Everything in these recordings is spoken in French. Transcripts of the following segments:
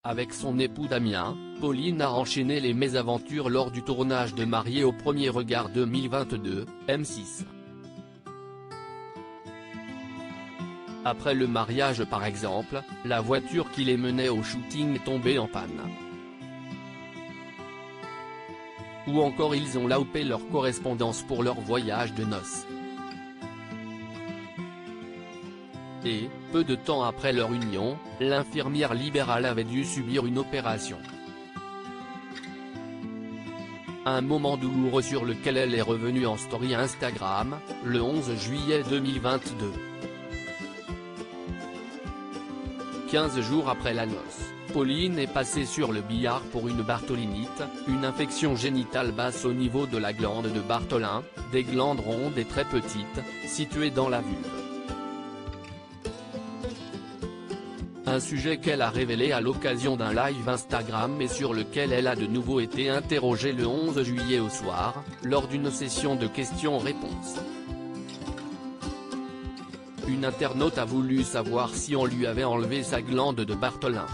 Avec son époux Damien, Pauline a enchaîné les mésaventures lors du tournage de Mariés au premier regard 2022, M6. Après le mariage par exemple, la voiture qui les menait au shooting est tombée en panne. Ou encore ils ont loupé leur correspondance pour leur voyage de noces. Et, peu de temps après leur union, l'infirmière libérale avait dû subir une opération. Un moment douloureux sur lequel elle est revenue en story Instagram, le 11 juillet 2022. 15 jours après la noce, Pauline est passée sur le billard pour une bartholinite, une infection génitale basse au niveau de la glande de Bartholin, des glandes rondes et très petites, situées dans la vulve. Un sujet qu'elle a révélé à l'occasion d'un live Instagram et sur lequel elle a de nouveau été interrogée le 11 juillet au soir, lors d'une session de questions-réponses. Une internaute a voulu savoir si on lui avait enlevé sa glande de Bartholin.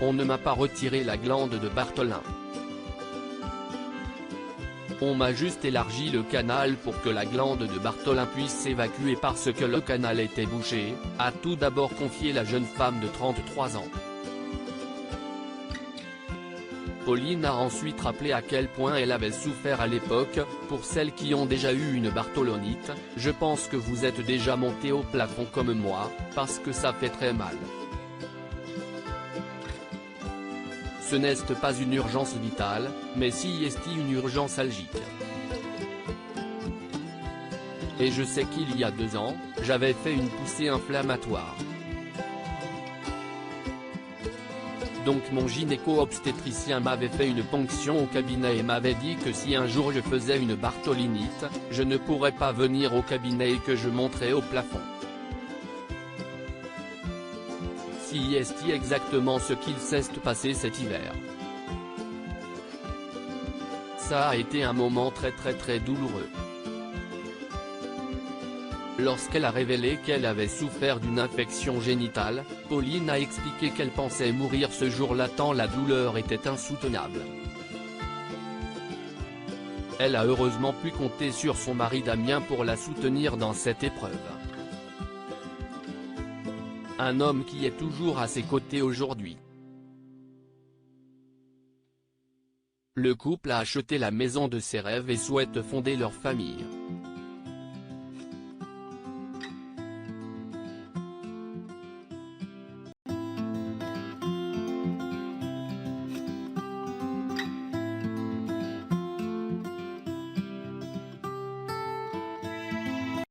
On ne m'a pas retiré la glande de Bartholin. On m'a juste élargi le canal pour que la glande de Bartholin puisse s'évacuer parce que le canal était bouché, a tout d'abord confié la jeune femme de 33 ans. Pauline a ensuite rappelé à quel point elle avait souffert à l'époque. Pour celles qui ont déjà eu une bartholonite, je pense que vous êtes déjà monté au plafond comme moi, parce que ça fait très mal. Ce n'est pas une urgence vitale, mais si est une urgence algique. Et je sais qu'il y a 2 ans, j'avais fait une poussée inflammatoire. Donc mon gynéco-obstétricien m'avait fait une ponction au cabinet et m'avait dit que si un jour je faisais une bartholinite, je ne pourrais pas venir au cabinet et que je monterais au plafond. Si est exactement ce qu'il s'est passé cet hiver. Ça a été un moment très douloureux. Lorsqu'elle a révélé qu'elle avait souffert d'une infection génitale, Pauline a expliqué qu'elle pensait mourir ce jour-là tant la douleur était insoutenable. Elle a heureusement pu compter sur son mari Damien pour la soutenir dans cette épreuve. Un homme qui est toujours à ses côtés aujourd'hui. Le couple a acheté la maison de ses rêves et souhaite fonder leur famille.